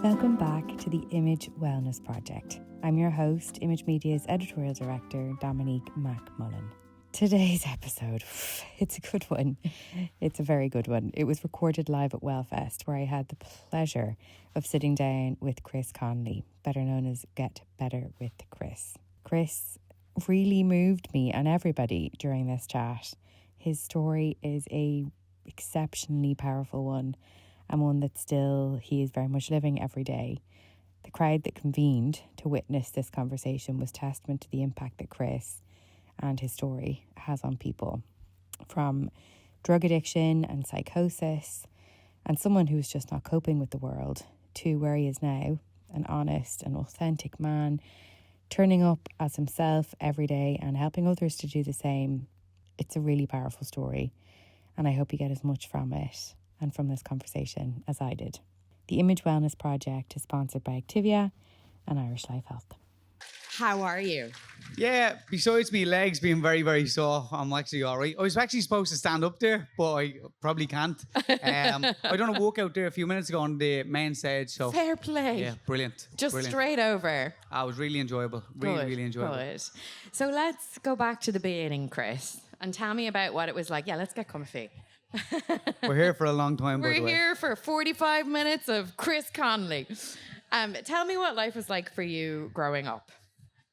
Welcome back to the Image Wellness Project. I'm your host, Image Media's editorial director, Dominique McMullen. Today's episode, it's a good one. It's a very good one. It was recorded live at Wellfest, where I had the pleasure of sitting down with Chris Connolly, better known as Get Better with Chris. Chris really moved me and everybody during this chat. His story is a exceptionally powerful one, and one that still he is very much living every day. The crowd that convened to witness this conversation was testament to the impact that Chris and his story has on people, from drug addiction and psychosis and someone who is just not coping with the world, to where he is now, an honest and authentic man, turning up as himself every day and helping others to do the same. It's a really powerful story, and I hope you get as much from it and from this conversation as I did. The Image Wellness Project is sponsored by Activia and Irish Life Health. How are you? Yeah, besides me legs being very, very sore, I'm actually all right. I was actually supposed to stand up there, but I probably can't. I done a walk out there a few minutes ago on the main stage. So Fair play. yeah, brilliant. Just brilliant. Straight over. I was really enjoyable. Really enjoyable. Good. So let's go back to the beginning, Chris, and tell me about what it was like. Yeah, let's get comfy. We're here for a long time, by the way. We're here for 45 minutes of Chris Connolly. Tell me what life was like for you growing up.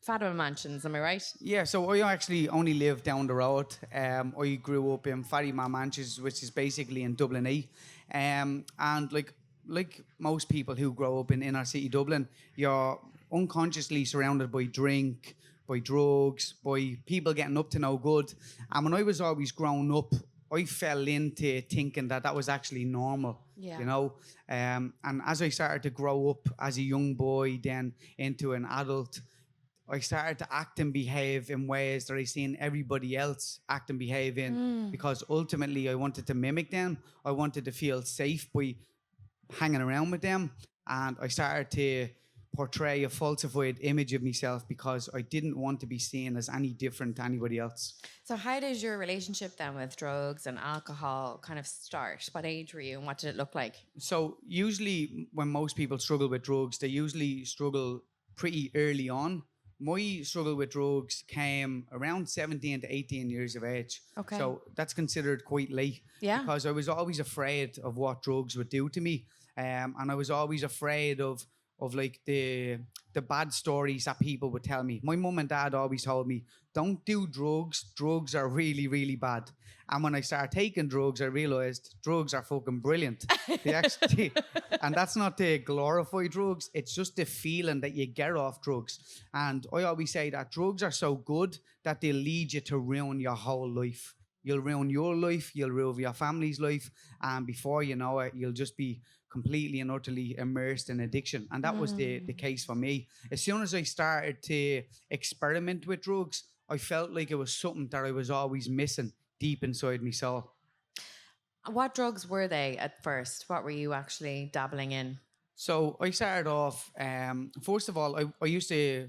Fatima Mansions, am I right? Yeah, so I actually only live down the road. I grew up in Fatima Mansions, which is basically in Dublin E. And like most people who grow up in inner city Dublin, you're unconsciously surrounded by drink, by drugs, by people getting up to no good. And when I was always growing up, I fell into thinking that was actually normal, you know. And as I started to grow up as a young boy, then into an adult, I started to act and behave in ways that I seen everybody else act and behave in, because ultimately I wanted to mimic them. I wanted to feel safe by hanging around with them, and I started to portray a falsified image of myself because I didn't want to be seen as any different to anybody else. So how does your relationship then with drugs and alcohol kind of start? What age were you and what did it look like? So usually when most people struggle with drugs, they usually struggle pretty early on. My struggle with drugs came around 17 to 18 years of age. Okay. So that's considered quite late. Yeah. Because I was always afraid of what drugs would do to me. And I was always afraid of like the bad stories that people would tell me. My mum and dad always told me, don't do drugs. Drugs are really, really bad. And when I started taking drugs, I realized drugs are fucking brilliant. They actually, and that's not to glorify drugs. It's just the feeling that you get off drugs. And I always say that drugs are so good that they lead you to ruin your whole life. You'll ruin your life, you'll ruin your family's life, and before you know it, you'll just be completely and utterly immersed in addiction. And that was the case for me. As soon as I started to experiment with drugs, I felt like it was something that I was always missing deep inside my soul. What drugs were they at first? What were you actually dabbling in? So I started off, first of all, I used to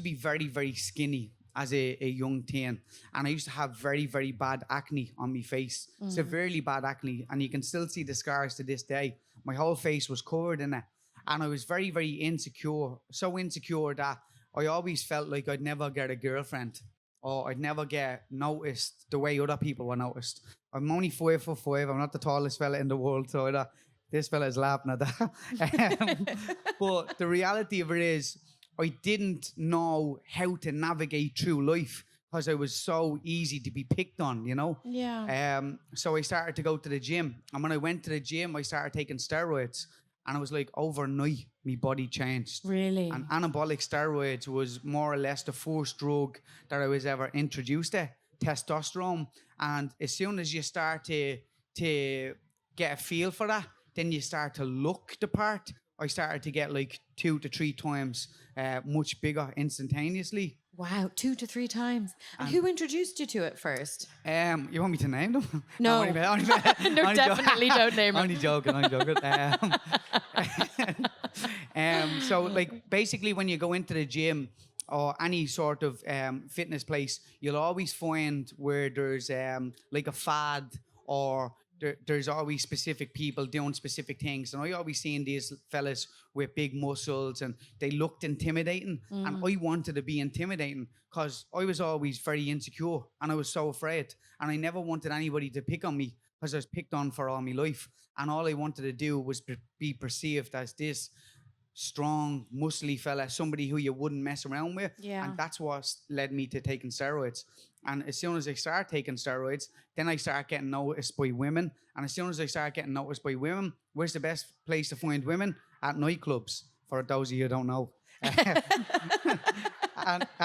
be very, very skinny as a young teen, and I used to have very, very bad acne on my face, severely bad acne, and you can still see the scars to this day. My whole face was covered in it, and I was very, very insecure, so insecure that I always felt like I'd never get a girlfriend, or I'd never get noticed the way other people were noticed. I'm only 5'5", I'm not the tallest fella in the world, so this fella is laughing at that. But the reality of it is, I didn't know how to navigate through life because I was so easy to be picked on, you know? Yeah. So I started to go to the gym. And when I went to the gym, I started taking steroids. And it was like overnight, my body changed. Really? And anabolic steroids was more or less the first drug that I was ever introduced to, testosterone. And as soon as you start to get a feel for that, then you start to look the part. I started to get like 2 to 3 times much bigger instantaneously. Wow, 2 to 3 times. And who introduced you to it first? You want me to name them? No. No, definitely don't name them. Only joking. So like basically when you go into the gym or any sort of fitness place, you'll always find where there's like a fad or there's always specific people doing specific things. And I always seen these fellas with big muscles and they looked intimidating. And I wanted to be intimidating because I was always very insecure and I was so afraid. And I never wanted anybody to pick on me because I was picked on for all my life. And all I wanted to do was be perceived as this strong, muscly fella, somebody who you wouldn't mess around with. Yeah. And that's what led me to taking steroids. And as soon as I start taking steroids, then I start getting noticed by women. And as soon as I start getting noticed by women, where's the best place to find women? At nightclubs, for those of you who don't know. at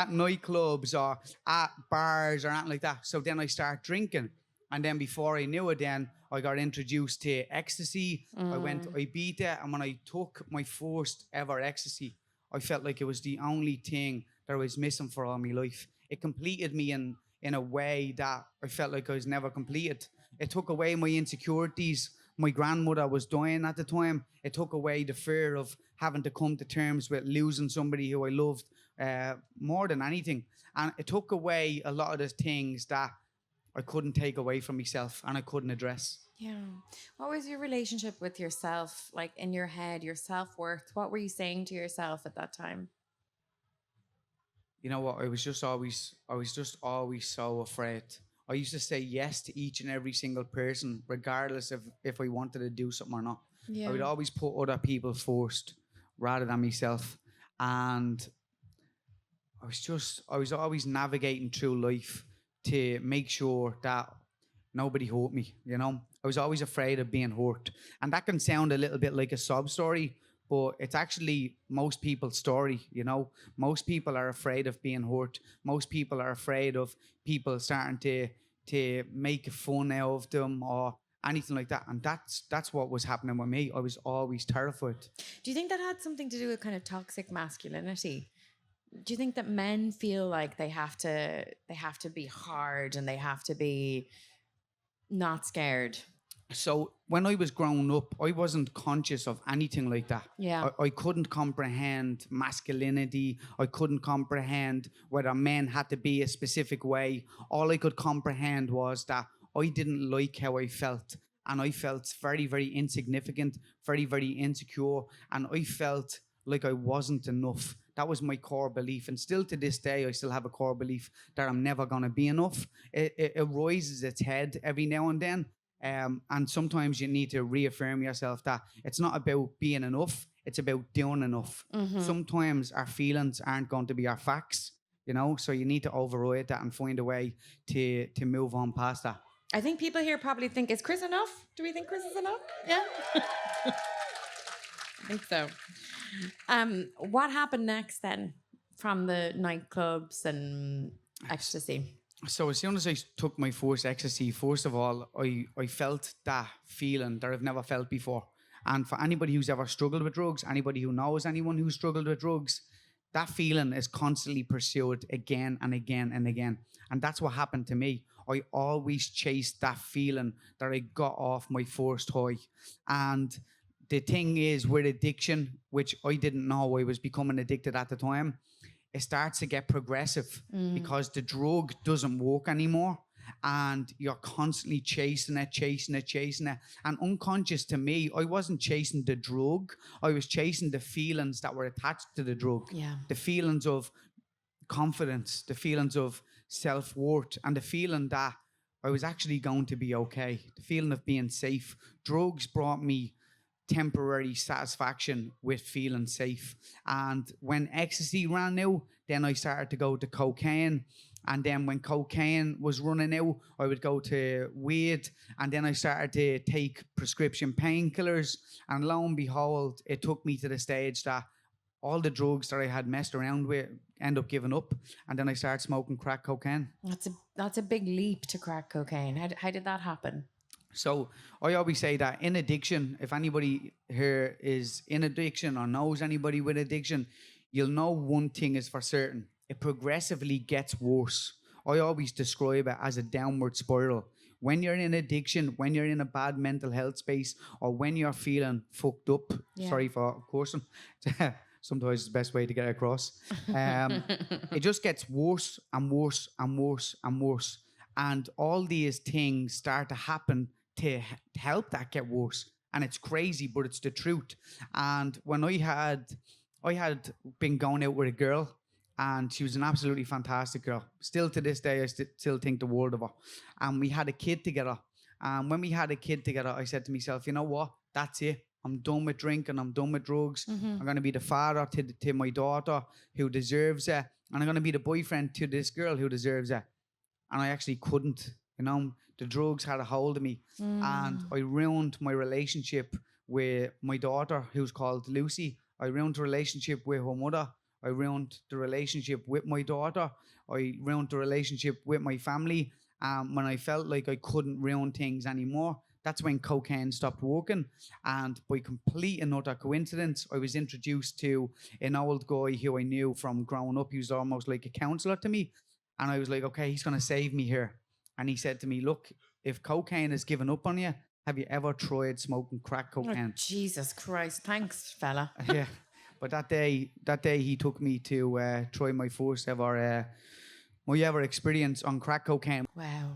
nightclubs or at bars or anything like that. So then I start drinking. And then before I knew it, then I got introduced to ecstasy. I beat it. And when I took my first ever ecstasy, I felt like it was the only thing that I was missing for all my life. It completed me in a way that I felt like I was never completed. It took away my insecurities. My grandmother was dying at the time. It took away the fear of having to come to terms with losing somebody who I loved more than anything. And it took away a lot of the things that I couldn't take away from myself and I couldn't address. Yeah. What was your relationship with yourself, like in your head, your self-worth? What were you saying to yourself at that time? You know what? I was just always so afraid. I used to say yes to each and every single person, regardless of if I wanted to do something or not. Yeah. I would always put other people first rather than myself. And I was always navigating through life to make sure that nobody hurt me, you know? I was always afraid of being hurt. And that can sound a little bit like a sob story, but it's actually most people's story, you know? Most people are afraid of being hurt. Most people are afraid of people starting to make fun out of them or anything like that. And that's what was happening with me. I was always terrified. Do you think that had something to do with kind of toxic masculinity? Do you think that men feel like they have to be hard and they have to be not scared? So when I was growing up, I wasn't conscious of anything like that. Yeah. I couldn't comprehend masculinity. I couldn't comprehend whether men had to be a specific way. All I could comprehend was that I didn't like how I felt. And I felt very, very insignificant, very, very insecure. And I felt like I wasn't enough. That was my core belief. And still to this day, I still have a core belief that I'm never going to be enough. It raises its head every now and then. And sometimes you need to reaffirm yourself that it's not about being enough. It's about doing enough. Sometimes our feelings aren't going to be our facts, you know, so you need to override that and find a way to move on past that. I think people here probably think, is Chris enough? Do we think Chris is enough? Yeah. I think so. What happened next then from the nightclubs and ecstasy? So as soon as I took my first ecstasy, first of all, I felt that feeling that I've never felt before. And for anybody who's ever struggled with drugs, anybody who knows anyone who's struggled with drugs, that feeling is constantly pursued again and again and again. And that's what happened to me. I always chased that feeling that I got off my first high. And the thing is, with addiction, which I didn't know I was becoming addicted at the time, it starts to get progressive because the drug doesn't work anymore. And you're constantly chasing it. And unconscious to me, I wasn't chasing the drug. I was chasing the feelings that were attached to the drug. Yeah. The feelings of confidence, the feelings of self-worth, and the feeling that I was actually going to be okay. The feeling of being safe. Drugs brought me temporary satisfaction with feeling safe. And when ecstasy ran out, then I started to go to cocaine. And then when cocaine was running out, I would go to weed. And then I started to take prescription painkillers. And lo and behold, it took me to the stage that all the drugs that I had messed around with end up giving up. And then I started smoking crack cocaine. That's a big leap to crack cocaine. How did that happen? So I always say that in addiction, if anybody here is in addiction or knows anybody with addiction, you'll know one thing is for certain. It progressively gets worse. I always describe it as a downward spiral. When you're in addiction, when you're in a bad mental health space, or when you're feeling fucked up, sorry for cursing, sometimes it's the best way to get across. It just gets worse and worse and worse and worse. And all these things start to happen help that get worse. And it's crazy, but it's the truth. And when I had been going out with a girl, and she was an absolutely fantastic girl. Still to this day, I still think the world of her. And we had a kid together. And when we had a kid together, I said to myself, you know what? That's it. I'm done with drinking. I'm done with drugs. I'm going to be the father to my daughter who deserves it. And I'm going to be the boyfriend to this girl who deserves it. And I actually couldn't. The drugs had a hold of me. And I ruined my relationship with my daughter, who's called Lucy. I ruined the relationship with her mother. I ruined the relationship with my daughter. I ruined the relationship with my family. When I felt like I couldn't ruin things anymore, that's when cocaine stopped working. And by complete and utter coincidence, I was introduced to an old guy who I knew from growing up. He was almost like a counselor to me. And I was like, okay, he's going to save me here. And he said to me, look, if cocaine has given up on you, have you ever tried smoking crack cocaine? Oh, Jesus Christ. Thanks, fella. Yeah. But that day he took me to try my first ever experience on crack cocaine. Wow.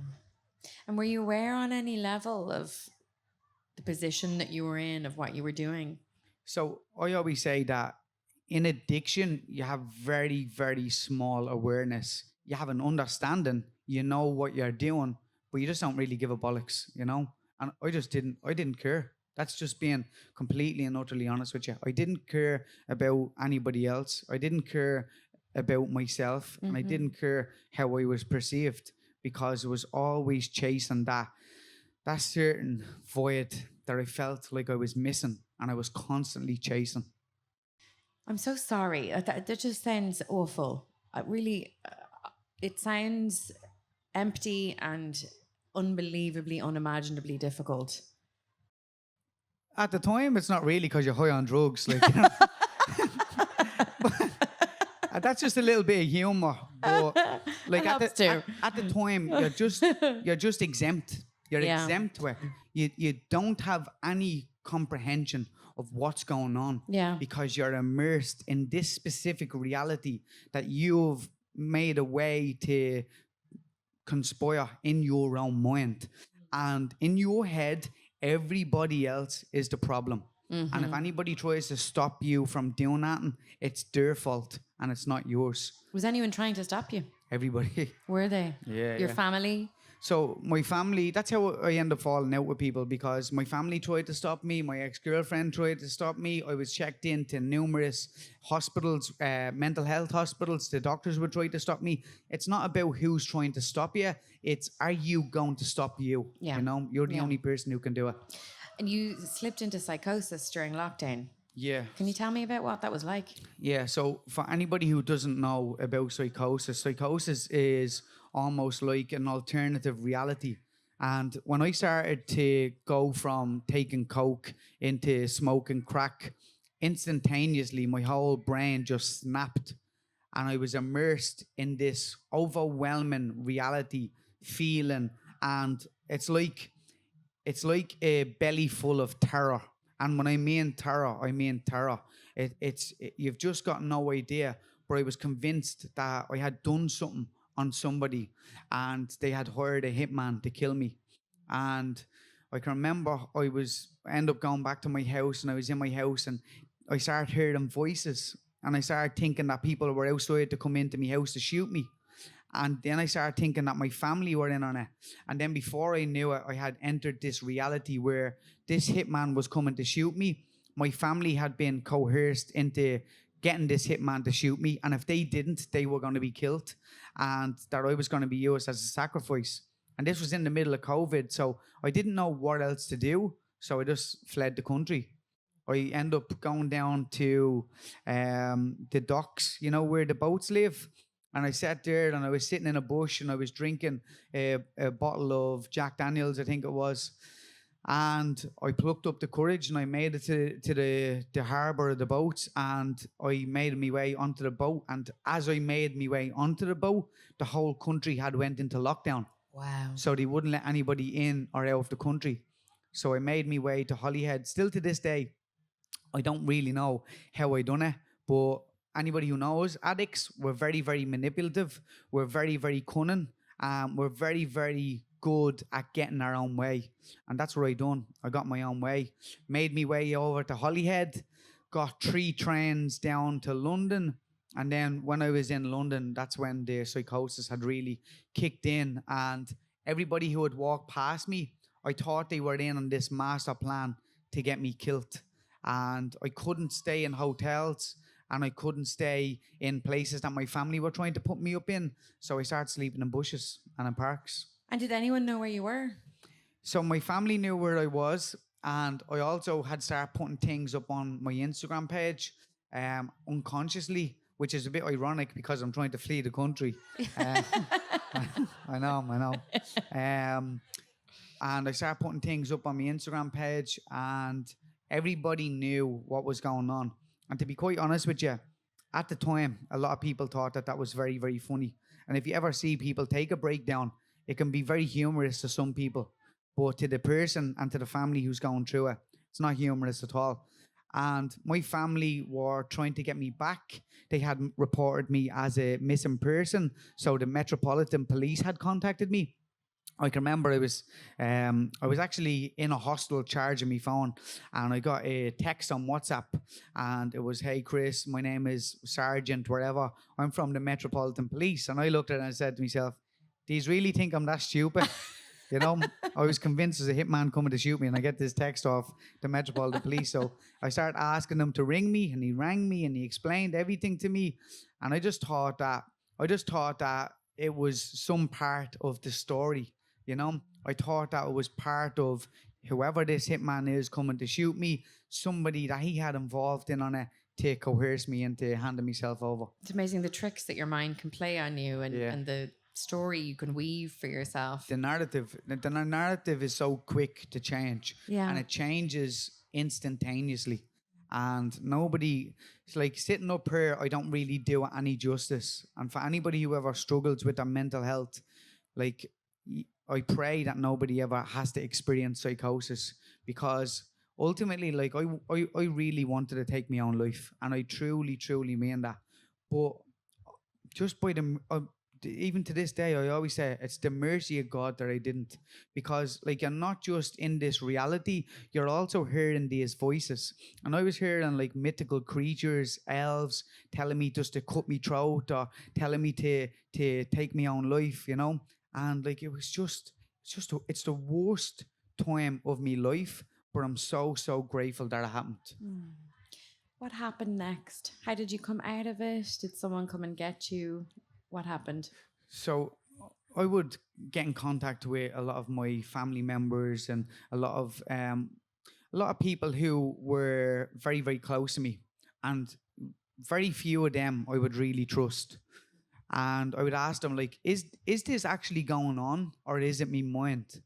And were you aware on any level of the position that you were in, of what you were doing? So I always say that in addiction, you have very, very small awareness. You have an understanding, you know what you're doing, but you just don't really give a bollocks, And I didn't care. That's just being completely and utterly honest with you. I didn't care about anybody else. I didn't care about myself, and I didn't care how I was perceived, because I was always chasing that certain void that I felt like I was missing, and I was constantly chasing. I'm so sorry. That just sounds awful. It sounds empty and unbelievably, unimaginably difficult. At the time, it's not really because you're high on drugs. But that's just a little bit of humor. But at the time, you're just exempt. You're exempt to it. You don't have any comprehension of what's going on. Yeah. Because you're immersed in this specific reality that you've made a way to conspire in your own mind. And in your head, everybody else is the problem. And if anybody tries to stop you from doing that, it's their fault and it's not yours. Was anyone trying to stop you? Everybody. Were they? Yeah. Your family? So my family, that's how I end up falling out with people, because my family tried to stop me. My ex-girlfriend tried to stop me. I was checked into numerous hospitals, mental health hospitals. The doctors would try to stop me. It's not about who's trying to stop you. It's, are you going to stop you? Yeah. You're the only person who can do it. And you slipped into psychosis during lockdown. Yeah. Can you tell me about what that was like? Yeah, so for anybody who doesn't know about psychosis is almost like an alternative reality. And when I started to go from taking coke into smoking crack, instantaneously my whole brain just snapped. And I was immersed in this overwhelming reality feeling. And it's like a belly full of terror. And when I mean terror, I mean terror. You've just got no idea. But I was convinced that I had done something on somebody and they had hired a hitman to kill me. And I can remember I ended up going back to my house, and I was in my house and I started hearing voices, and I started thinking that people were outside to come into my house to shoot me. And then I started thinking that my family were in on it. And then before I knew it, I had entered this reality where this hitman was coming to shoot me. My family had been coerced into getting this hitman to shoot me. And if they didn't, they were going to be killed. And that I was going to be used as a sacrifice. And this was in the middle of COVID. So I didn't know what else to do. So I just fled the country. I ended up going down to the docks, where the boats live. And I sat there and I was sitting in a bush and I was drinking a bottle of Jack Daniels, I think it was. And I plucked up the courage and I made it to the harbour of the boats, and I made my way onto the boat. And as I made my way onto the boat, the whole country had went into lockdown. Wow. So they wouldn't let anybody in or out of the country. So I made my way to Holyhead. Still to this day, I don't really know how I done it, but anybody who knows, addicts, we're very, very manipulative. We're very, very cunning. We're very, very good at getting our own way. And that's what I done. I got my own way. Made me way over to Holyhead, got 3 trains down to London. And then when I was in London, that's when the psychosis had really kicked in. And everybody who would walk past me, I thought they were in on this master plan to get me killed. And I couldn't stay in hotels, and I couldn't stay in places that my family were trying to put me up in. So I started sleeping in bushes and in parks. And did anyone know where you were? So my family knew where I was, and I also had started putting things up on my Instagram page unconsciously, which is a bit ironic because I'm trying to flee the country. I know. And I started putting things up on my Instagram page, and everybody knew what was going on. And to be quite honest with you, at the time, a lot of people thought that that was very, very funny. And if you ever see people take a breakdown, it can be very humorous to some people. But to the person and to the family who's going through it, it's not humorous at all. And my family were trying to get me back. They had reported me as a missing person. So the Metropolitan Police had contacted me. I can remember I was actually in a hostel charging my phone, and I got a text on WhatsApp, and it was, "Hey Chris, my name is Sergeant wherever. I'm from the Metropolitan Police." And I looked at it and I said to myself, "Do you really think I'm that stupid?" You know, I was convinced there's a hitman coming to shoot me, and I get this text off the Metropolitan Police. So I started asking them to ring me, and he rang me, and he explained everything to me. And I just thought that it was some part of the story. You know, I thought that it was part of whoever this hitman is coming to shoot me, somebody that he had involved in on it to coerce me into handing myself over. It's amazing the tricks that your mind can play on you, and the story you can weave for yourself. The narrative is so quick to change, and it changes instantaneously. And nobody, it's like sitting up here, I don't really do it any justice. And for anybody who ever struggles with their mental health, like, I pray that nobody ever has to experience psychosis, because ultimately, like, I really wanted to take my own life, and I truly, truly mean that. But just by even to this day, I always say it's the mercy of God that I didn't, because like, you're not just in this reality, you're also hearing these voices. And I was hearing like mythical creatures, elves telling me just to cut me throat, or telling me to take my own life, you know. And like, it's the worst time of my life, but I'm so grateful that it happened. What happened next? How did you come out of it? Did someone come and get you? What happened? So I would get in contact with a lot of my family members and a lot of people who were very, very close to me, and very few of them I would really trust. And I would ask them, like, is this actually going on, or is it me mind?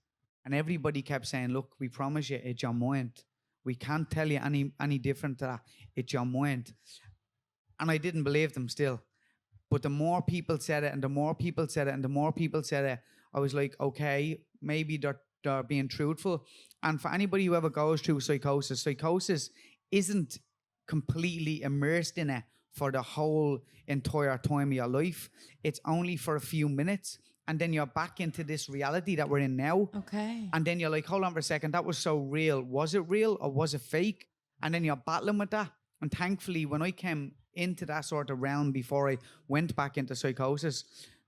And everybody kept saying, "Look, we promise you it's your mind. We can't tell you any different to that. It's your mind." And I didn't believe them still. But the more people said it, and the more people said it, and the more people said it, I was like, okay, maybe they're being truthful. And for anybody who ever goes through psychosis isn't completely immersed in it for the whole entire time of your life. It's only for a few minutes, and then you're back into this reality that we're in now. Okay. And then you're like, hold on for a second, that was so real. Was it real or was it fake? And then you're battling with that. And thankfully, when I came into that sort of realm before I went back into psychosis,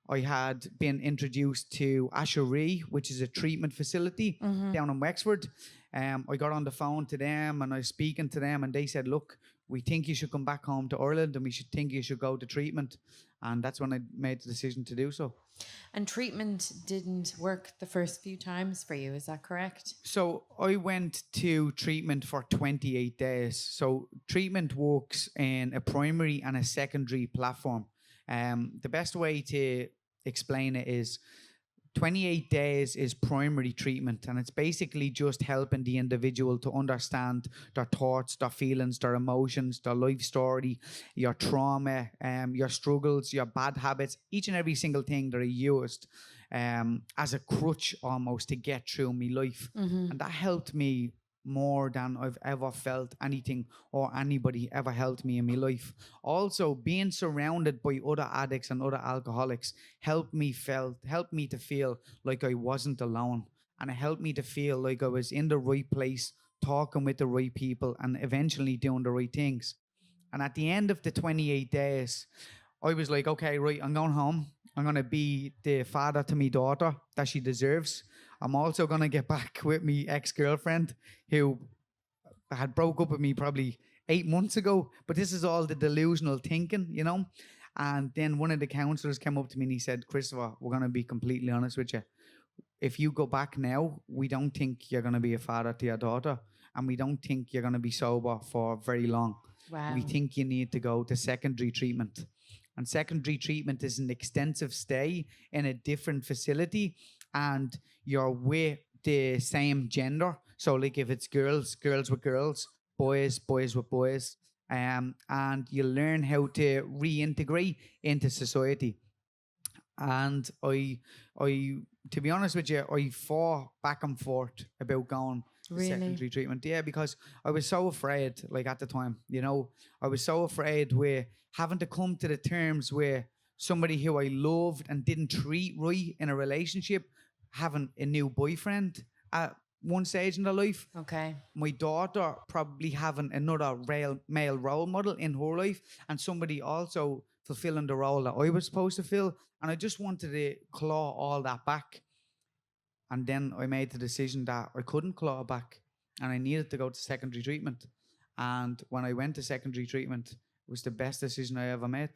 I had been introduced to Asherie, which is a treatment facility down in Wexford. I got on the phone to them, and I was speaking to them, and they said, "Look, we think you should come back home to Ireland, and we think you should go to treatment." And that's when I made the decision to do so. And treatment didn't work the first few times for you, is that correct? So I went to treatment for 28 days. So treatment works in a primary and a secondary platform. The best way to explain it is 28 days is primary treatment, and it's basically just helping the individual to understand their thoughts, their feelings, their emotions, their life story, your trauma, your struggles, your bad habits, each and every single thing that I used as a crutch almost to get through my life. And that helped me more than I've ever felt anything or anybody ever helped me in my life. Also, being surrounded by other addicts and other alcoholics helped me to feel like I wasn't alone. And it helped me to feel like I was in the right place, talking with the right people, and eventually doing the right things. And at the end of the 28 days, I was like, okay, right, I'm going home. I'm going to be the father to my daughter that she deserves. I'm also going to get back with my ex-girlfriend who had broke up with me probably 8 months ago. But this is all the delusional thinking, you know? And then one of the counselors came up to me and he said, Christopher, we're going to be completely honest with you. If you go back now, we don't think you're going to be a father to your daughter. And we don't think you're going to be sober for very long. Wow. We think you need to go to secondary treatment. And secondary treatment is an extensive stay in a different facility, and you're with the same gender. So, like if it's girls, girls with girls, boys, boys with boys, and you learn how to reintegrate into society. And I, to be honest with you, I fought back and forth about going to Really? secondary treatment. Yeah, because I was so afraid, like at the time, I was so afraid with having to come to the terms where somebody who I loved and didn't treat right in a relationship, having a new boyfriend at one stage in their life, Okay. my daughter probably having another real male role model in her life, and somebody also fulfilling the role that I was supposed to fill. And I just wanted to claw all that back. And then I made the decision that I couldn't claw it back and I needed to go to secondary treatment. And when I went to secondary treatment, it was the best decision I ever made.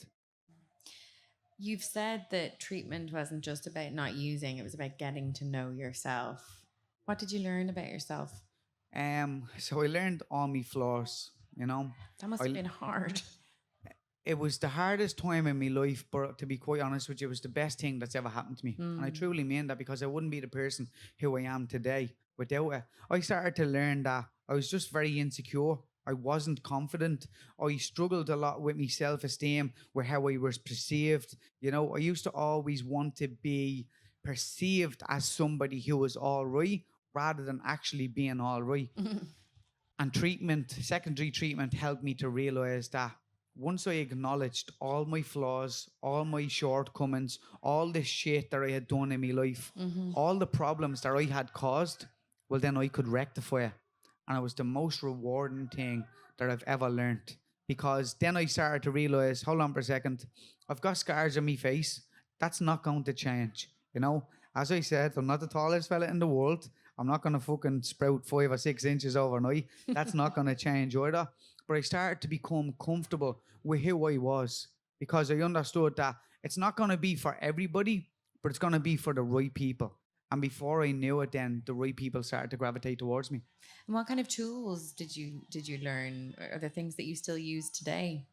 You've said that treatment wasn't just about not using, it was about getting to know yourself. What did you learn about yourself? So I learned all my flaws, you know. That must I, have been hard. it was the hardest time in my life, but to be quite honest with you, it was the best thing that's ever happened to me. And I truly mean that, because I wouldn't be the person who I am today without it. I started to learn that I was just very insecure. I wasn't confident. I struggled a lot with my self-esteem, with how I was perceived. I used to always want to be perceived as somebody who was all right rather than actually being all right. And secondary treatment helped me to realize that once I acknowledged all my flaws, all my shortcomings, all the shit that I had done in my life, all the problems that I had caused, well, then I could rectify it. And it was the most rewarding thing that I've ever learned. Because then I started to realize, hold on for a second, I've got scars on my face. That's not going to change. As I said, I'm not the tallest fella in the world. I'm not going to fucking sprout 5 or 6 inches overnight. That's not going to change either. But I started to become comfortable with who I was, because I understood that it's not going to be for everybody, but it's going to be for the right people. And before I knew it, then the right people started to gravitate towards me. And what kind of tools did you learn? Are there things that you still use today?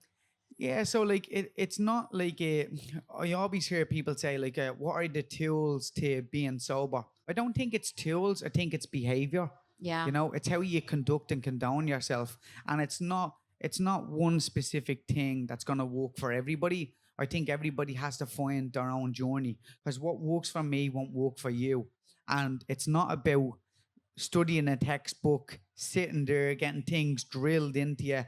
Yeah, so like it's not like I always hear people say like, what are the tools to being sober? I don't think it's tools. I think it's behavior. Yeah. It's how you conduct and condone yourself, and it's not one specific thing that's gonna work for everybody. I think everybody has to find their own journey, because what works for me won't work for you, and it's not about studying a textbook, sitting there, getting things drilled into you.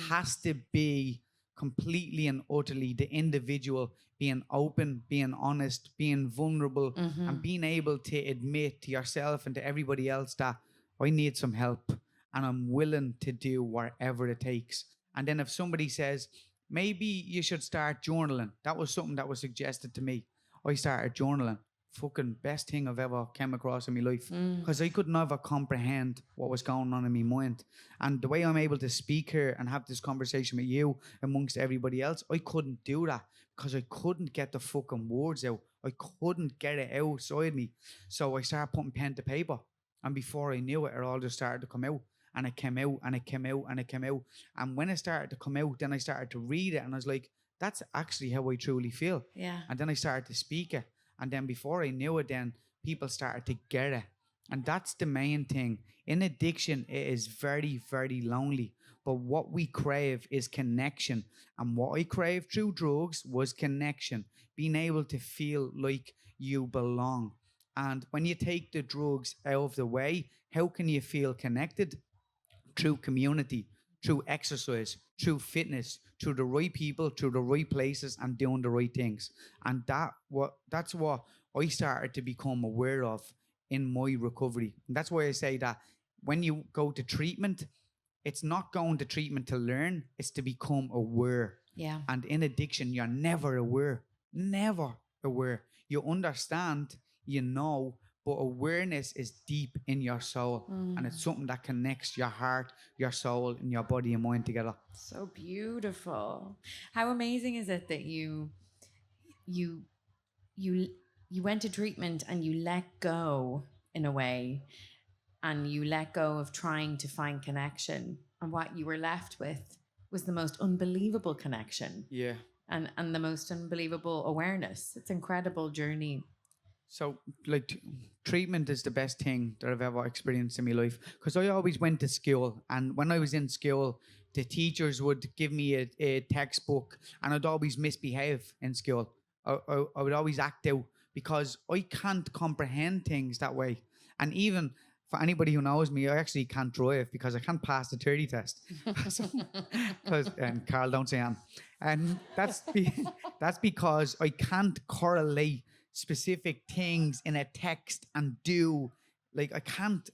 Has to be completely and utterly the individual being open, being honest, being vulnerable, and being able to admit to yourself and to everybody else that I need some help and I'm willing to do whatever it takes. And then if somebody says, maybe you should start journaling, that was something that was suggested to me. I started journaling. Fucking best thing I've ever came across in my life, because I could never comprehend what was going on in my mind. And the way I'm able to speak here and have this conversation with you amongst everybody else, I couldn't do that because I couldn't get the fucking words out. I couldn't get it outside me. So I started putting pen to paper, and before I knew it, it all just started to come out. And it came out and it came out and it came out. And when it started to come out, then I started to read it and I was like, that's actually how I truly feel. Yeah. And then I started to speak it. And then before I knew it, then people started to get it. And that's the main thing. In addiction, it is very, very lonely. But what we crave is connection. And what I craved through drugs was connection. Being able to feel like you belong. And when you take the drugs out of the way, how can you feel connected? through community, through exercise, through fitness, through the right people, through the right places, and doing the right things. And that's what I started to become aware of in my recovery. And that's why I say that when you go to treatment, it's not going to treatment to learn, it's to become aware. Yeah. And in addiction, you're never aware. Never aware. You understand, you know, but awareness is deep in your soul. And it's something that connects your heart, your soul, and your body and mind together. So beautiful. How amazing is it that you you you went to treatment and you let go in a way, and you let go of trying to find connection, and what you were left with was the most unbelievable connection Yeah. and the most unbelievable awareness. It's an incredible journey. So, like, treatment is the best thing that I've ever experienced in my life. Because I always went to school, and when I was in school, the teachers would give me a textbook, and I'd always misbehave in school. I would always act out because I can't comprehend things that way. And even for anybody who knows me, I actually can't drive because I can't pass the 30 test. And Carl, don't say and that's because I can't correlate specific things in a text and do, like, I can't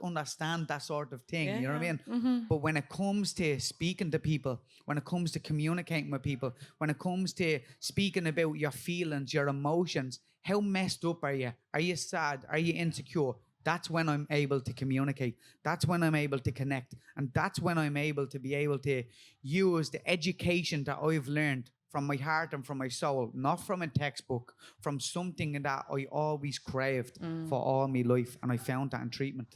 understand that sort of thing. You know what I mean? Mm-hmm. But when it comes to speaking to people, when it comes to communicating with people, when it comes to speaking about your feelings, your emotions, how messed up are you? Are you sad? Are you insecure? That's when I'm able to communicate. That's when I'm able to connect. And that's when I'm able to be able to use the education that I've learned from my heart and from my soul, not from a textbook, from something that I always craved for all my life. And I found that in treatment.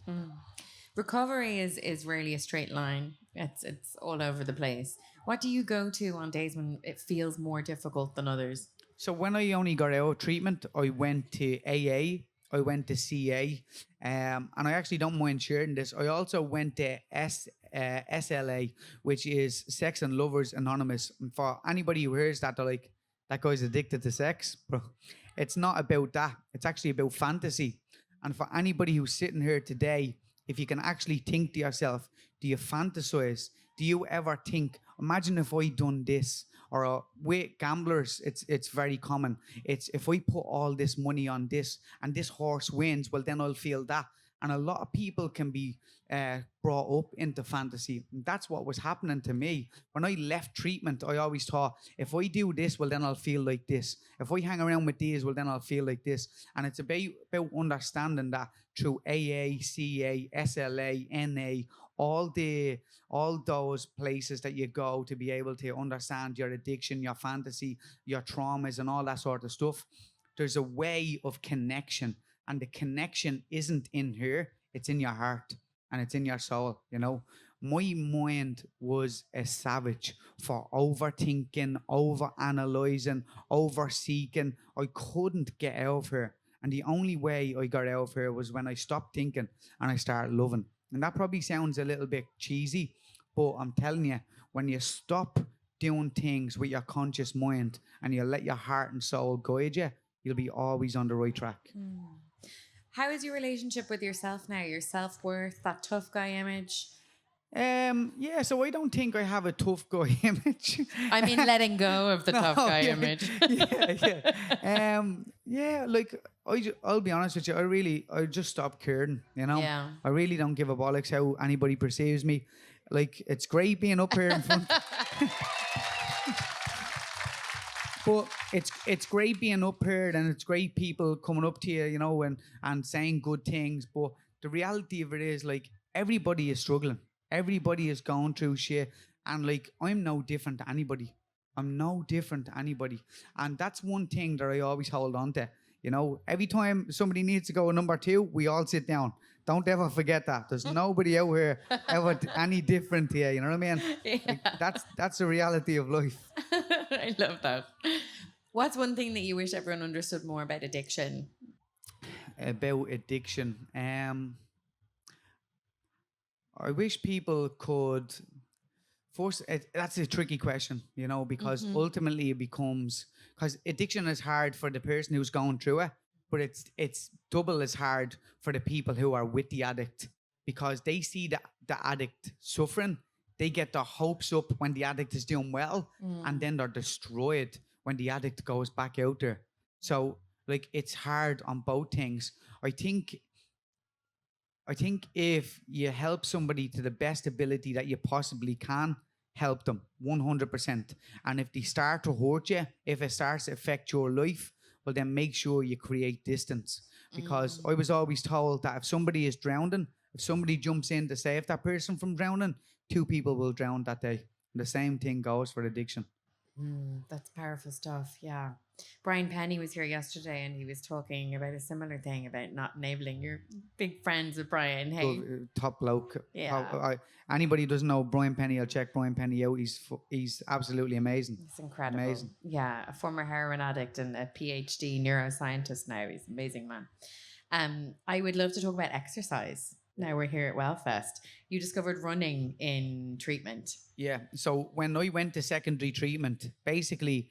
Recovery is rarely a straight line. It's all over the place. What do you go to on days when it feels more difficult than others? So when I only got out of treatment, I went to AA, I went to CA, and I actually don't mind sharing this. I also went to SLA, which is Sex and Lovers Anonymous. And for anybody who hears that, they're like, that guy's addicted to sex, bro. It's not about that. It's actually about fantasy. And for anybody who's sitting here today, if you can actually think to yourself, do you fantasize? Do you ever think, imagine if I done this? Or with gamblers, it's very common. It's if I put all this money on this and this horse wins, well, then I'll feel that. And a lot of people can be brought up into fantasy. And that's what was happening to me. When I left treatment, I always thought, if I do this, well, then I'll feel like this. If I hang around with these, well, then I'll feel like this. And it's about understanding that through AA, CA, SLA, NA, all those places that you go to be able to understand your addiction, your fantasy, your traumas, and all that sort of stuff. There's a way of connection, and the connection isn't in here, it's in your heart and it's in your soul. You know, my mind was a savage for overthinking, overanalyzing, overseeking. I couldn't get out of here, and the only way I got out of here was when I stopped thinking and I started loving. And that probably sounds a little bit cheesy, but I'm telling you, when you stop doing things with your conscious mind and you let your heart and soul guide you, you'll be always on the right track. How is your relationship with yourself now? Your self-worth, that tough guy image? Yeah, so I don't think I have a tough guy image. I mean, letting go of the tough guy yeah, image. Yeah, like I'll be honest with you, I just stopped caring, you know? Yeah. I really don't give a bollocks how anybody perceives me. Like, it's great being up here in front. But it's great being up here, and it's great people coming up to you, you know, and saying good things. But the reality of it is, like, everybody is struggling. Everybody is going through shit. And, like, I'm no different to anybody. I'm no different to anybody. And that's one thing that I always hold on to. You know, every time somebody needs to go number 2, we all sit down. Don't ever forget that. There's nobody out here ever any different here. You know what I mean? Yeah. Like, that's the reality of life. I love that. What's one thing that you wish everyone understood more about addiction? About addiction. I wish people could that's a tricky question, you know, because ultimately it becomes, because addiction is hard for the person who's going through it, but it's double as hard for the people who are with the addict, because they see the addict suffering. They get their hopes up when the addict is doing well, and then they're destroyed when the addict goes back out there. So, like, it's hard on both things. I think I think if you help somebody to the best ability that you possibly can, help them 100%. And if they start to hurt you, if it starts to affect your life, well, then make sure you create distance. Because I was always told that if somebody is drowning, if somebody jumps in to save that person from drowning, two people will drown that day. The same thing goes for addiction. That's powerful stuff. Yeah. Brian Penny was here yesterday and he was talking about a similar thing about not enabling. You're big friends with Brian. Hey. Well, top bloke. Yeah. Anybody who doesn't know Brian Penny, I'll check Brian Penny out. He's absolutely amazing. It's incredible. Amazing. Yeah. A former heroin addict and a PhD neuroscientist now. He's an amazing man. I would love to talk about exercise. Now we're here at Wellfest. You discovered running in treatment. Yeah. So when I went to secondary treatment, basically,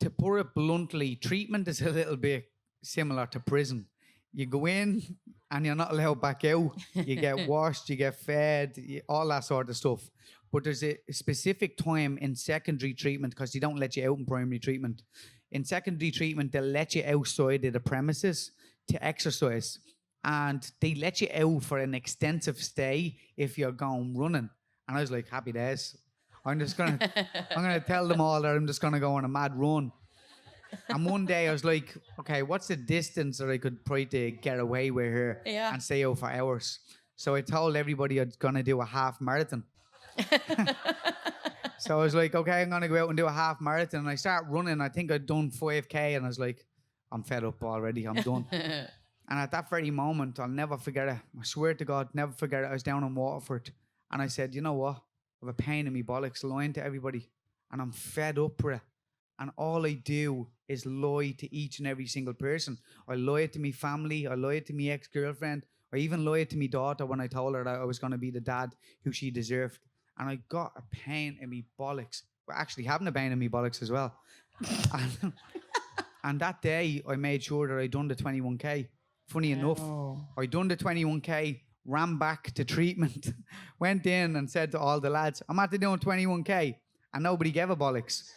to put it bluntly, treatment is a little bit similar to prison. You go in and you're not allowed back out. You get washed, you get fed, all that sort of stuff. But there's a specific time in secondary treatment, because they don't let you out in primary treatment. In secondary treatment, they'll let you outside of the premises to exercise. And they let you out for an extensive stay if you're going running. And I was like, happy days. I'm gonna tell them all that I'm just gonna go on a mad run. And one day I was like, okay, what's the distance that I could try to get away with here and stay out for hours? So I told everybody I was gonna do a half marathon. So I was like, okay, I'm gonna go out and do a half marathon. And I start running. I think I'd done 5K, and I was like, I'm fed up already. I'm done. And at that very moment, I'll never forget it. I swear to God, never forget it. I was down in Waterford, and I said, you know what? I have a pain in me bollocks lying to everybody, and I'm fed up with it. And all I do is lie to each and every single person. I lied to my family. I lied to my ex-girlfriend. I even lied to my daughter when I told her that I was going to be the dad who she deserved. And I got a pain in me bollocks. Well, actually having a pain in me bollocks as well. And that day, I made sure that I done the 21K. Funny enough, I done the 21K, ran back to treatment, went in and said to all the lads, I'm after doing 21K, and nobody gave a bollocks.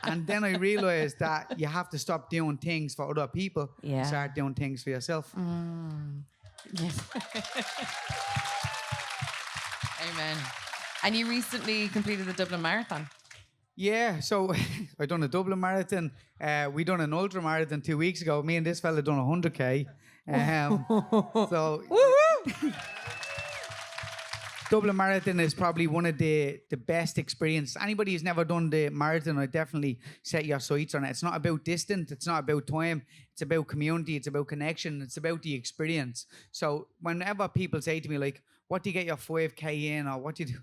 And then I realised that you have to stop doing things for other people and start doing things for yourself. Yes. Amen. And you recently completed the Dublin Marathon. Yeah, so I done a Dublin Marathon. We done an ultra marathon 2 weeks ago. Me and this fella done 100K. So Dublin Marathon is probably one of the best experiences. Anybody who's never done the marathon, I definitely set your sights on it. It's not about distance. It's not about time. It's about community. It's about connection. It's about the experience. So whenever people say to me, like, what do you get your 5K in, or what do you do?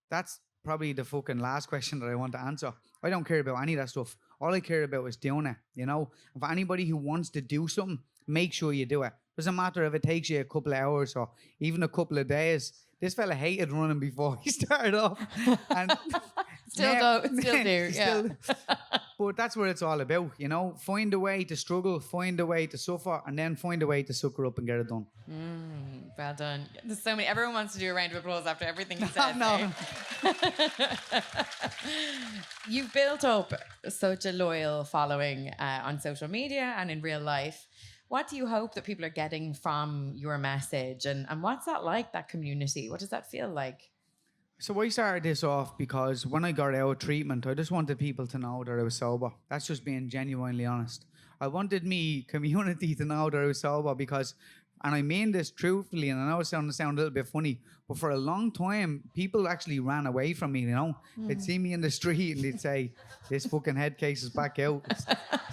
That's probably the fucking last question that I want to answer. I don't care about any of that stuff. All I care about is doing it, you know? If anybody who wants to do something, make sure you do it. Doesn't matter if it takes you a couple of hours or even a couple of days. This fella hated running before he started off. And still do, yeah. But that's what it's all about, you know? Find a way to struggle, find a way to suffer, and then find a way to sucker up and get it done. Well done. There's so many. Everyone wants to do a round of applause after everything you said. No. You've built up such a loyal following on social media and in real life. What do you hope that people are getting from your message? And what's that like, that community? What does that feel like? So I started this off because when I got out of treatment, I just wanted people to know that I was sober. That's just being genuinely honest. I wanted me community to know that I was sober because, and I mean this truthfully, and I know it's going to sound a little bit funny, but for a long time, people actually ran away from me, you know? They'd see me in the street and they'd say, this fucking head case is back out.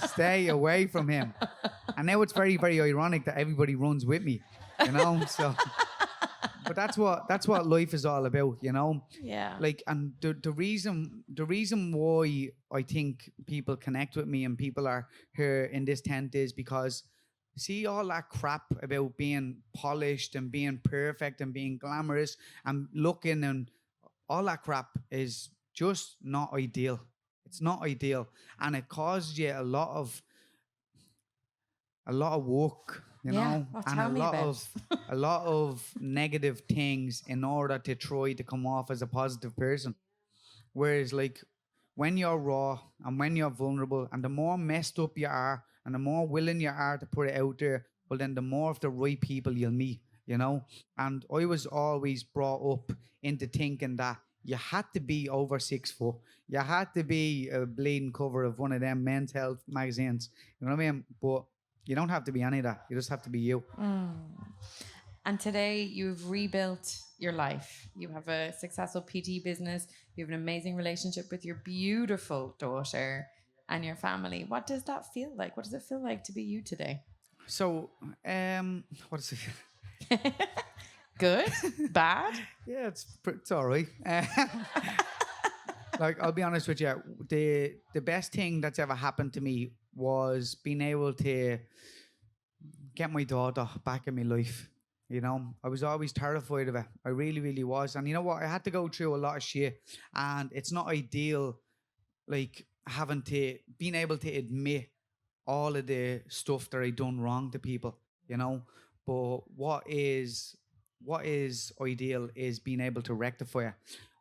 Stay away from him. And now it's very, very ironic that everybody runs with me, you know? So, but that's what life is all about, you know? Yeah. Like, and the reason why I think people connect with me and people are here in this tent is because see all that crap about being polished and being perfect and being glamorous and looking and all that crap is just not ideal. It's not ideal. And it causes you a lot of work. you Yeah. know, Well, and tell me about it. a lot of negative things in order to try to come off as a positive person. Whereas, like, when you're raw and when you're vulnerable, and the more messed up you are, and the more willing you are to put it out there, well, then the more of the right people you'll meet, you know. And I was always brought up into thinking that you had to be over 6 foot, you had to be a bleeding cover of one of them men's health magazines, you know what I mean? But you don't have to be any of that. You just have to be you. And today you've rebuilt your life. You have a successful PT business. You have an amazing relationship with your beautiful daughter and your family. What does that feel like? What does it feel like to be you today? So, what is it? Good? Bad? Yeah, it's all right. Like, I'll be honest with you, the best thing that's ever happened to me was being able to get my daughter back in my life. You know, I was always terrified of it. I really, really was. And you know what? I had to go through a lot of shit, and it's not ideal, like having to being able to admit all of the stuff that I done wrong to people, you know. But what is ideal is being able to rectify it.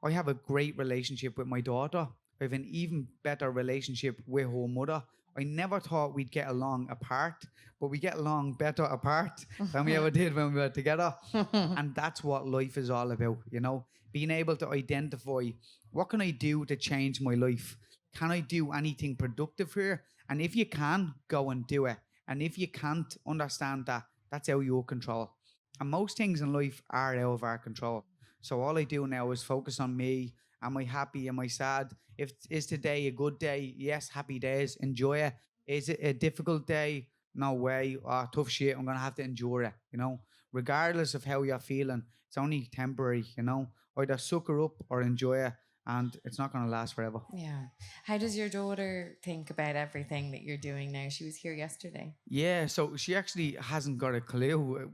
I have a great relationship with my daughter. I have an even better relationship with her mother. I never thought we'd get along apart, but we get along better apart than we ever did when we were together. And that's what life is all about, you know, being able to identify what can I do to change my life? Can I do anything productive here? And if you can, go and do it. And if you can't, understand that that's out of your control. And most things in life are out of our control. So all I do now is focus on me. Am I happy? Am I sad? If is today a good day? Yes, happy days. Enjoy it. Is it a difficult day? No way. Oh, tough shit. I'm gonna have to endure it. You know, regardless of how you're feeling, it's only temporary. You know, either sucker up or enjoy it, and it's not gonna last forever. Yeah. How does your daughter think about everything that you're doing now? She was here yesterday. Yeah, so she actually hasn't got a clue.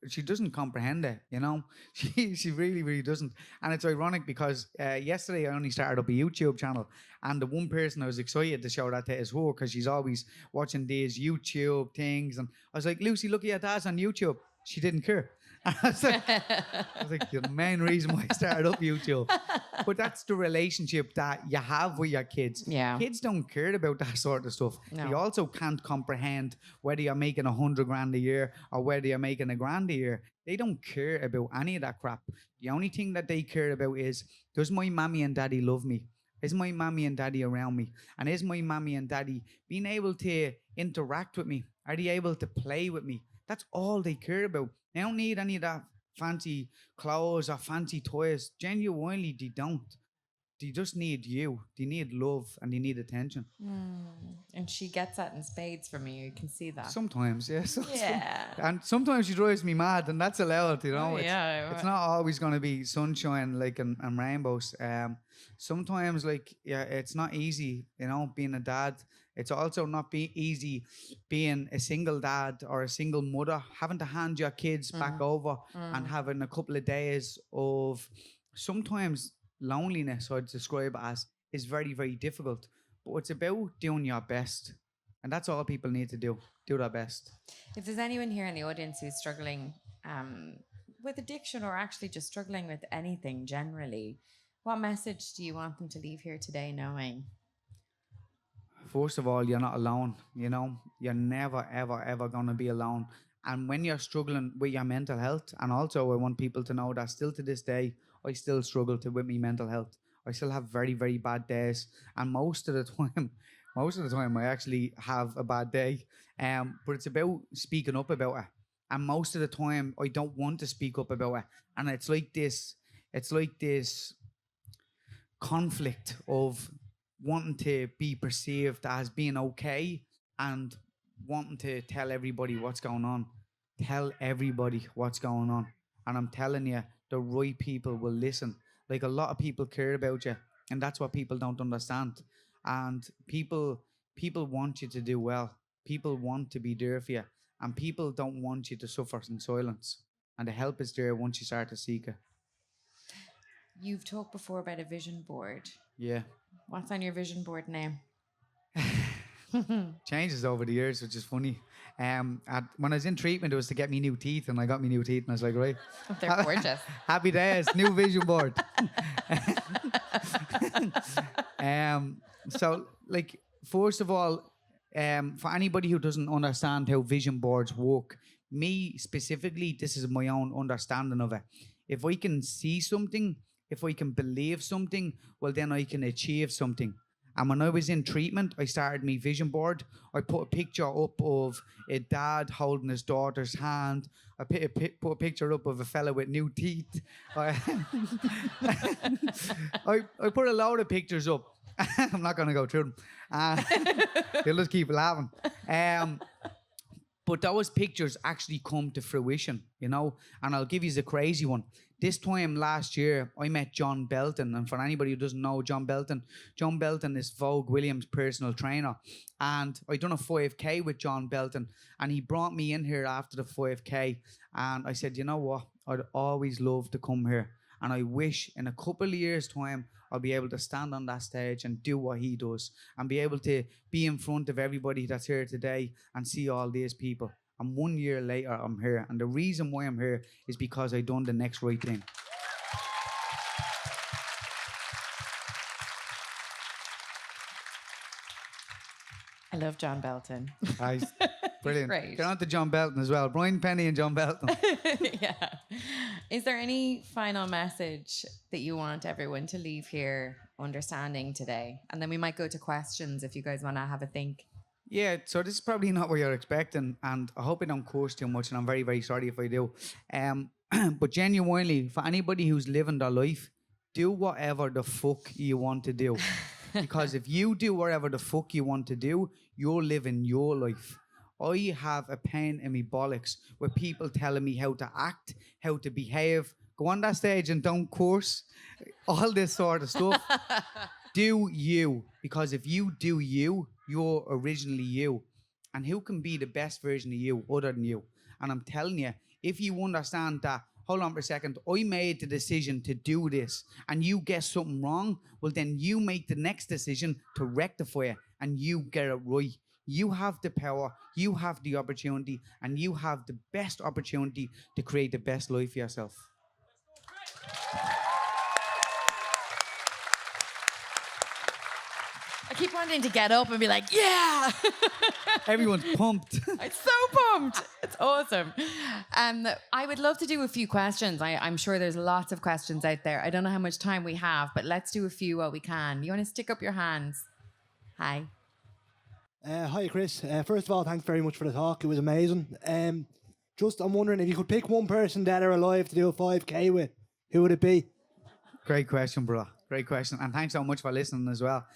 She doesn't comprehend it, you know. She really, really doesn't. And it's ironic because yesterday I only started up a YouTube channel, and the one person I was excited to show that to is her, because she's always watching these YouTube things. And I was like, Lucy, look at your dad's on YouTube. She didn't care. I was like, the main reason why I started up YouTube. But that's the relationship that you have with your kids. Yeah. Kids don't care about that sort of stuff. No. They also can't comprehend whether you're making 100 grand a year or whether you're making a grand a year. They don't care about any of that crap. The only thing that they care about is, does my mommy and daddy love me? Is my mommy and daddy around me? And is my mommy and daddy being able to interact with me? Are they able to play with me? That's all they care about. They don't need any of that fancy clothes or fancy toys. Genuinely, they don't. They just need you. They need love and they need attention. And she gets that in spades from you. You can see that. Sometimes, yes. Yeah. And sometimes she drives me mad, and that's allowed, you know. Oh, yeah. It's not always going to be sunshine, like, and rainbows. Sometimes, like, yeah, it's not easy, you know, being a dad. It's also not easy being a single dad or a single mother, having to hand your kids back over and having a couple of days of sometimes loneliness, I'd describe it as, is very, very difficult. But it's about doing your best. And that's all people need to do. Do their best. If there's anyone here in the audience who's struggling with addiction, or actually just struggling with anything generally, what message do you want them to leave here today knowing? First of all, you're not alone. You know, you're never, ever, ever going to be alone. And when you're struggling with your mental health, and also I want people to know that still to this day, I still struggle with my mental health. I still have very, very bad days. And most of the time, I actually have a bad day. But it's about speaking up about it. And most of the time, I don't want to speak up about it. And it's like this conflict of wanting to be perceived as being okay and wanting to tell everybody what's going on. Tell everybody what's going on. And I'm telling you, the right people will listen. Like, a lot of people care about you, and that's what people don't understand. And people want you to do well. People want to be there for you, and people don't want you to suffer in silence. And the help is there once you start to seek it. You've talked before about a vision board. Yeah. What's on your vision board now? Changes over the years, which is funny. When I was in treatment, it was to get me new teeth, and I got me new teeth, and I was like, right, They're gorgeous. happy days, new vision board. So, like, first of all, for anybody who doesn't understand how vision boards work, me specifically, this is my own understanding of it. If I can see something, if I can believe something, well, then I can achieve something. And when I was in treatment, I started my vision board. I put a picture up of a dad holding his daughter's hand. I put a picture up of a fella with new teeth. I, I put a load of pictures up. I'm not going to go through them. You'll just keep laughing. But those pictures actually come to fruition, you know. And I'll give you the crazy one. This time last year, I met John Belton. And for anybody who doesn't know John Belton is Vogue Williams' personal trainer. And I done a 5K with John Belton. And he brought me in here after the 5K. And I said, you know what? I'd always love to come here. And I wish in a couple of years' time, I'll be able to stand on that stage and do what he does and be able to be in front of everybody that's here today and see all these people. And 1 year later, I'm here. And the reason why I'm here is because I done the next right thing. I love John Belton. Nice. Brilliant. Great. Get on to John Belton as well. Brian Penny and John Belton. Yeah. Is there any final message that you want everyone to leave here understanding today? And then we might go to questions if you guys want to have a think. Yeah, so this is probably not what you're expecting, and I hope I don't curse too much, and I'm very, very sorry if I do. But genuinely, for anybody who's living their life, do whatever the fuck you want to do. Because if you do whatever the fuck you want to do, you're living your life. I have a pain in me bollocks with people telling me how to act, how to behave, go on that stage and don't curse, all this sort of stuff. Do you, because if you do you, you're originally you. And who can be the best version of you other than you? And I'm telling you, if you understand that, hold on for a second, I made the decision to do this and you get something wrong, well then you make the next decision to rectify it and you get it right. You have the power, you have the opportunity, and you have the best opportunity to create the best life for yourself. I keep wanting to get up and be like, yeah! Everyone's pumped. I'm so pumped. It's awesome. I would love to do a few questions. I'm sure there's lots of questions out there. I don't know how much time we have, but let's do a few while we can. You want to stick up your hands? Hi. Hi, Chris. First of all, thanks very much for the talk. It was amazing. I'm wondering if you could pick one person dead or alive to do a 5K with, who would it be? Great question, bro. Great question. And thanks so much for listening as well.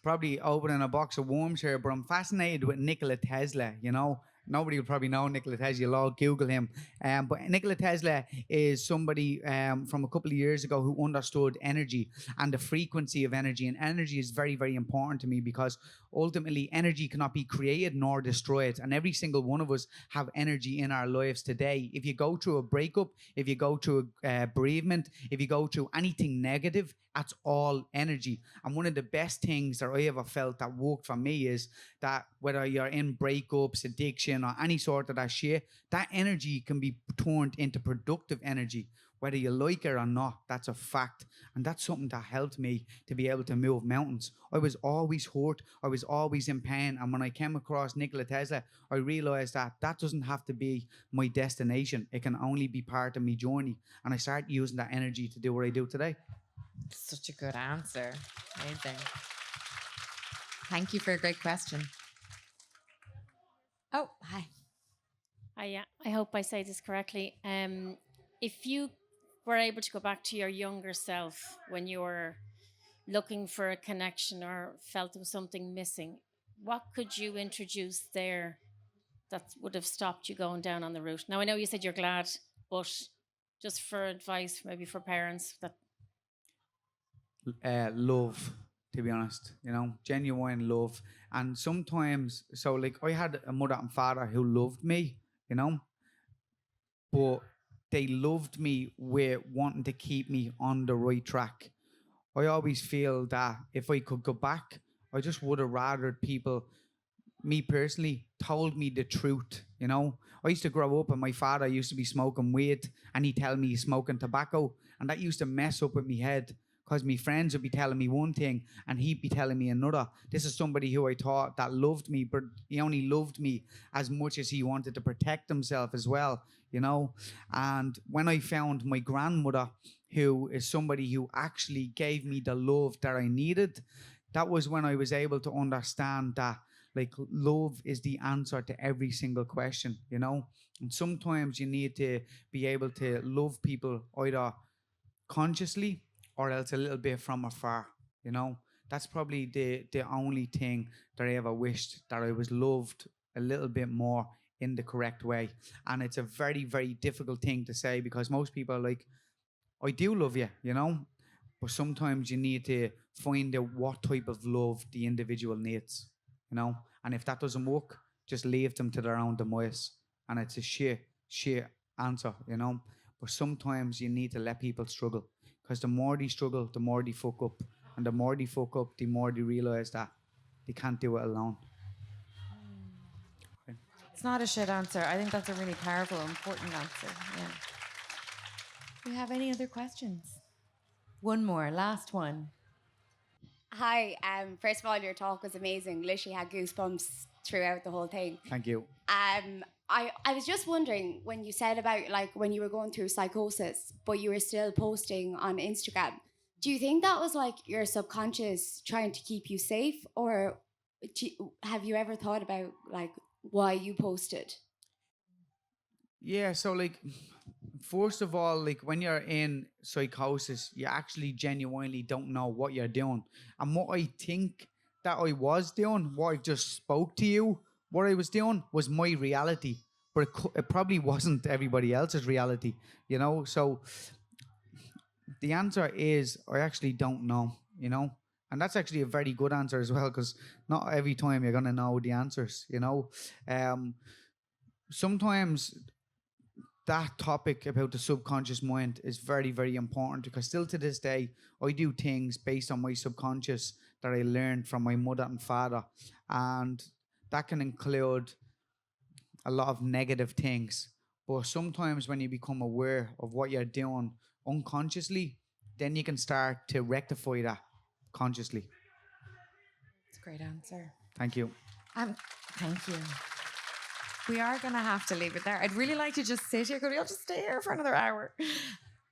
Probably opening a box of worms here, but I'm fascinated with Nikola Tesla, you know. Nobody will probably know Nikola Tesla. You'll all Google him. But Nikola Tesla is somebody from a couple of years ago who understood energy and the frequency of energy. And energy is very, very important to me because ultimately energy cannot be created nor destroyed. And every single one of us have energy in our lives today. If you go through a breakup, if you go through a bereavement, if you go through anything negative, that's all energy. And one of the best things that I ever felt that worked for me is that whether you're in breakups, addiction, or any sort of that shit, that energy can be turned into productive energy. Whether you like it or not, that's a fact. And that's something that helped me to be able to move mountains. I was always hurt. I was always in pain. And when I came across Nikola Tesla, I realized that that doesn't have to be my destination. It can only be part of my journey. And I started using that energy to do what I do today. Such a good answer. Amazing. Thank you for a great question. Oh, hi. Yeah, I hope I say this correctly. If you were able to go back to your younger self when you were looking for a connection or felt there was something missing, what could you introduce there that would have stopped you going down on the route? Now, I know you said you're glad, but just for advice, maybe for parents that... Love, to be honest, you know, genuine love. And sometimes, so like I had a mother and father who loved me, you know, but they loved me with wanting to keep me on the right track. I always feel that if I could go back, I just would have rather people, me personally, told me the truth, you know. I used to grow up and my father used to be smoking weed and he'd tell me he's smoking tobacco, and that used to mess up with me head because my friends would be telling me one thing and he'd be telling me another. This is somebody who I thought that loved me, but he only loved me as much as he wanted to protect himself as well, you know. And when I found my grandmother, who is somebody who actually gave me the love that I needed, that was when I was able to understand that like love is the answer to every single question, you know. And sometimes you need to be able to love people either consciously or else a little bit from afar, you know. That's probably the only thing that I ever wished, that I was loved a little bit more in the correct way. And it's a very, very difficult thing to say because most people are like, I do love you, you know, but sometimes you need to find out what type of love the individual needs, you know. And if that doesn't work, just leave them to their own demise. And it's a shit answer, you know. But sometimes you need to let people struggle, because the more they struggle, the more they fuck up. And the more they fuck up, the more they realize that they can't do it alone. It's not a shit answer. I think that's a really powerful, important answer. Yeah. Do you have any other questions? One more, last one. Hi. First of all, your talk was amazing. Literally had goosebumps throughout the whole thing. Thank you. I was just wondering when you said about like when you were going through psychosis, but you were still posting on Instagram. Do you think that was like your subconscious trying to keep you safe, or have you ever thought about like why you posted? Yeah, so like, first of all, like when you're in psychosis, you actually genuinely don't know what you're doing. And what I think that I was doing, what I just spoke to you, what I was doing was my reality, but it probably wasn't everybody else's reality, you know? So the answer is I actually don't know, you know? And that's actually a very good answer as well, because not every time you're going to know the answers, you know? Sometimes that topic about the subconscious mind is very, very important, because still to this day, I do things based on my subconscious that I learned from my mother and father. And that can include a lot of negative things. But sometimes when you become aware of what you're doing unconsciously, then you can start to rectify that consciously. It's a great answer. Thank you. Thank you. We are going to have to leave it there. I'd really like to just sit here. Could we all just stay here for another hour?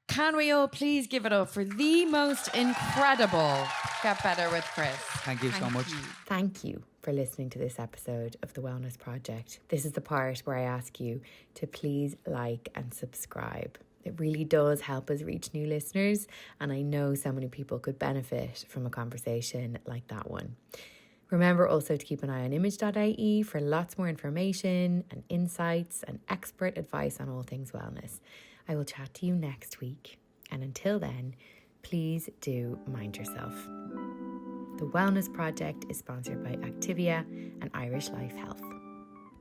Can we all please give it up for the most incredible Get Better with Chris? Thank you so much. Thank you for listening to this episode of The Wellness Project. This is the part where I ask you to please like and subscribe. It really does help us reach new listeners, and I know so many people could benefit from a conversation like that one. Remember also to keep an eye on image.ie for lots more information and insights and expert advice on all things wellness. I will chat to you next week. And until then, please do mind yourself. The Wellness Project is sponsored by Activia and Irish Life Health.